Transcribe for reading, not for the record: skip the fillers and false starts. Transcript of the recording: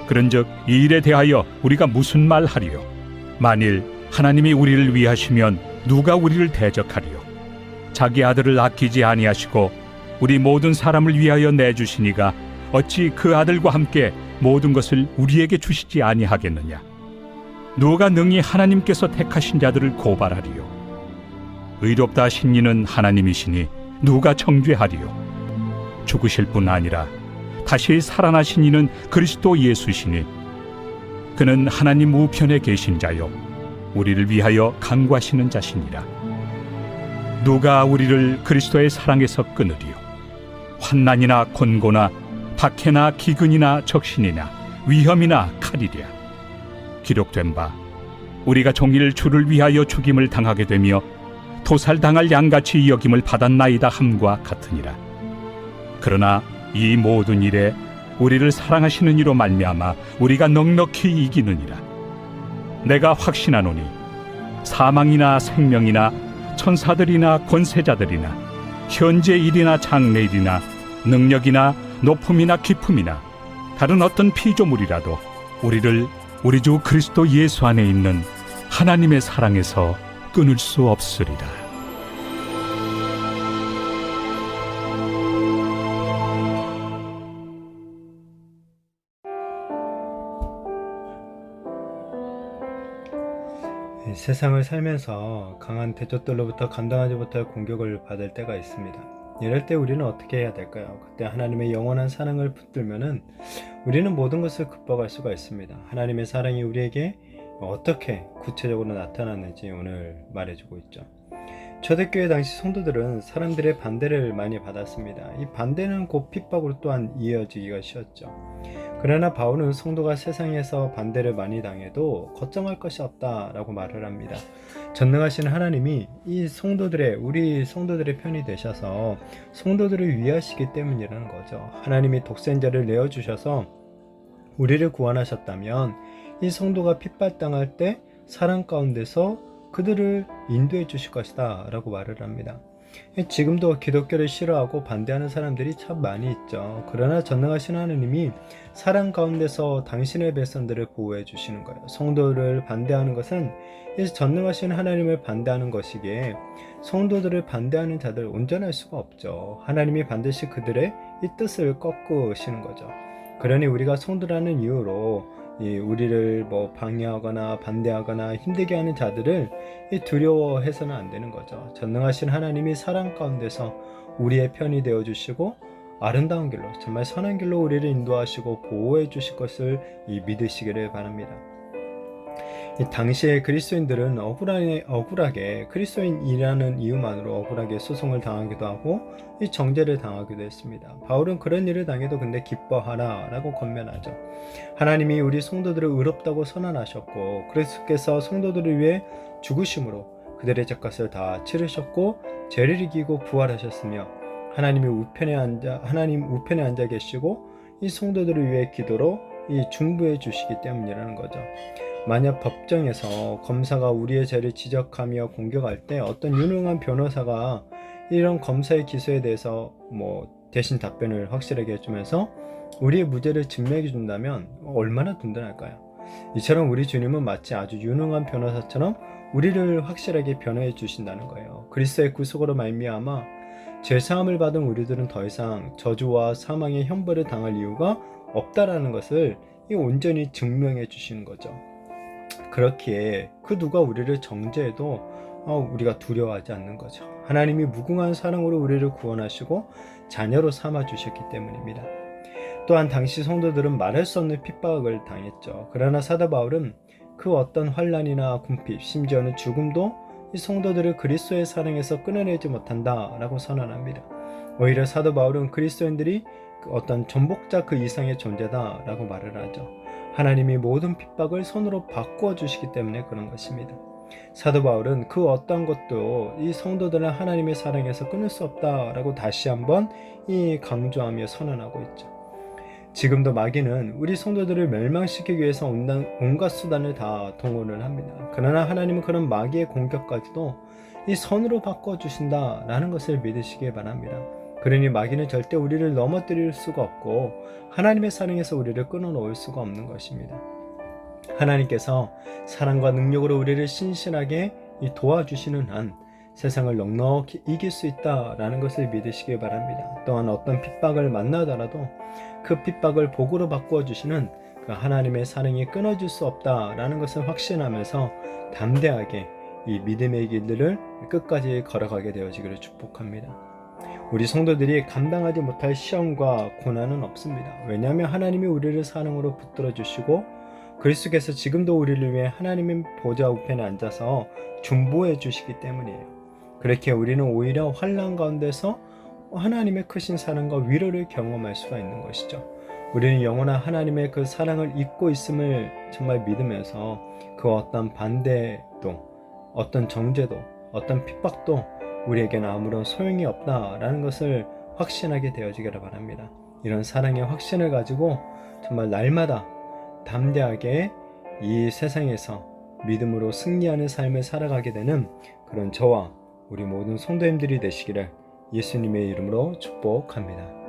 그런즉 이 일에 대하여 우리가 무슨 말하리요? 만일 하나님이 우리를 위하시면 누가 우리를 대적하리요? 자기 아들을 아끼지 아니하시고 우리 모든 사람을 위하여 내주시니가 어찌 그 아들과 함께 모든 것을 우리에게 주시지 아니하겠느냐? 누가 능히 하나님께서 택하신 자들을 고발하리요? 의롭다 하신 이는 하나님이시니 누가 정죄하리요? 죽으실 뿐 아니라 다시 살아나신 이는 그리스도 예수시니 그는 하나님 우편에 계신 자요 우리를 위하여 간구하시는 자시니라. 누가 우리를 그리스도의 사랑에서 끊으리요? 환난이나 곤고나 박해나 기근이나 적신이나 위험이나 칼이랴. 기록된 바 우리가 종일 주를 위하여 죽임을 당하게 되며 도살당할 양같이 여김을 받았나이다 함과 같으니라. 그러나 이 모든 일에 우리를 사랑하시는 이로 말미암아 우리가 넉넉히 이기느니라. 내가 확신하노니 사망이나 생명이나 천사들이나 권세자들이나 현재 일이나 장래 일이나 능력이나 높음이나 깊음이나 다른 어떤 피조물이라도 우리를 우리 주 그리스도 예수 안에 있는 하나님의 사랑에서 끊을 수 없으리라. 세상을 살면서 강한 대적들로부터 감당하지 못할 공격을 받을 때가 있습니다. 이럴 때 우리는 어떻게 해야 될까요? 그때 하나님의 영원한 사랑을 붙들면은 우리는 모든 것을 극복할 수가 있습니다. 하나님의 사랑이 우리에게 어떻게 구체적으로 나타났는지 오늘 말해주고 있죠. 초대교회 당시 성도들은 사람들의 반대를 많이 받았습니다. 이 반대는 곧 핍박으로 또한 이어지기가 쉬웠죠. 그러나 바울은 성도가 세상에서 반대를 많이 당해도 걱정할 것이 없다라고 말을 합니다. 전능하신 하나님이 이 성도들의 우리 성도들의 편이 되셔서 성도들을 위하시기 때문이라는 거죠. 하나님이 독생자를 내어 주셔서 우리를 구원하셨다면 이 성도가 핍박당할 때 사랑 가운데서 그들을 인도해 주실 것이다 라고 말을 합니다. 지금도 기독교를 싫어하고 반대하는 사람들이 참 많이 있죠. 그러나 전능하신 하나님이 사랑 가운데서 당신의 백성들을 보호해 주시는 거예요. 성도를 반대하는 것은 이 전능하신 하나님을 반대하는 것이기에 성도들을 반대하는 자들 온전할 수가 없죠. 하나님이 반드시 그들의 이 뜻을 꺾으시는 거죠. 그러니 우리가 성도라는 이유로 우리를 방해하거나 반대하거나 힘들게 하는 자들을 두려워해서는 안 되는 거죠. 전능하신 하나님이 사랑 가운데서 우리의 편이 되어 주시고 아름다운 길로, 정말 선한 길로 우리를 인도하시고 보호해 주실 것을 믿으시기를 바랍니다. 당시에 그리스도인들은 억울하게 그리스도인이라는 이유만으로 억울하게 소송을 당하기도 하고 정죄를 당하기도 했습니다. 바울은 그런 일을 당해도 근데 기뻐하라 라고 권면하죠. 하나님이 우리 성도들을 의롭다고 선언하셨고 그리스도께서 성도들을 위해 죽으심으로 그들의 죄값을 다 치르셨고 죄를 이기고 부활하셨으며 하나님 우편에 앉아 계시고 이 성도들을 위해 기도로 중보해 주시기 때문이라는 거죠. 만약 법정에서 검사가 우리의 죄를 지적하며 공격할 때 어떤 유능한 변호사가 이런 검사의 기소에 대해서 대신 답변을 확실하게 해주면서 우리의 무죄를 증명해 준다면 얼마나 든든할까요? 이처럼 우리 주님은 마치 아주 유능한 변호사처럼 우리를 확실하게 변호해 주신다는 거예요. 그리스도의 구속으로 말미암아 죄사함을 받은 우리들은 더 이상 저주와 사망의 형벌을 당할 이유가 없다라는 것을 온전히 증명해 주시는 거죠. 그렇기에 그 누가 우리를 정죄해도 우리가 두려워하지 않는 거죠. 하나님이 무궁한 사랑으로 우리를 구원하시고 자녀로 삼아 주셨기 때문입니다. 또한 당시 성도들은 말할 수 없는 핍박을 당했죠. 그러나 사도 바울은 그 어떤 환난이나 궁핍, 심지어는 죽음도 이 성도들을 그리스도의 사랑에서 끊어내지 못한다 라고 선언합니다. 오히려 사도 바울은 그리스도인들이 어떤 전복자 그 이상의 존재다 라고 말을 하죠. 하나님이 모든 핍박을 손으로 바꾸어 주시기 때문에 그런 것입니다. 사도 바울은 그 어떤 것도 이 성도들은 하나님의 사랑에서 끊을 수 없다라고 다시 한번 강조하며 선언하고 있죠. 지금도 마귀는 우리 성도들을 멸망시키기 위해서 온갖 수단을 다 동원을 합니다. 그러나 하나님은 그런 마귀의 공격까지도 이 선으로 바꿔주신다라는 것을 믿으시기 바랍니다. 그러니 마귀는 절대 우리를 넘어뜨릴 수가 없고 하나님의 사랑에서 우리를 끊어놓을 수가 없는 것입니다. 하나님께서 사랑과 능력으로 우리를 신실하게 도와주시는 한 세상을 넉넉히 이길 수 있다라는 것을 믿으시기 바랍니다. 또한 어떤 핍박을 만나더라도 그 핍박을 복으로 바꾸어 주시는 그 하나님의 사랑이 끊어질 수 없다라는 것을 확신하면서 담대하게 이 믿음의 길들을 끝까지 걸어가게 되어지기를 축복합니다. 우리 성도들이 감당하지 못할 시험과 고난은 없습니다. 왜냐하면 하나님이 우리를 사랑으로 붙들어 주시고 그리스도께서 지금도 우리를 위해 하나님의 보좌 우편에 앉아서 중보해 주시기 때문이에요. 그렇게 우리는 오히려 환난 가운데서 하나님의 크신 사랑과 위로를 경험할 수가 있는 것이죠. 우리는 영원한 하나님의 그 사랑을 잊고 있음을 정말 믿으면서 그 어떤 반대도, 어떤 정죄도, 어떤 핍박도 우리에게는 아무런 소용이 없다라는 것을 확신하게 되어지기를 바랍니다. 이런 사랑의 확신을 가지고 정말 날마다 담대하게 이 세상에서 믿음으로 승리하는 삶을 살아가게 되는 그런 저와 우리 모든 성도님들이 되시기를 예수님의 이름으로 축복합니다.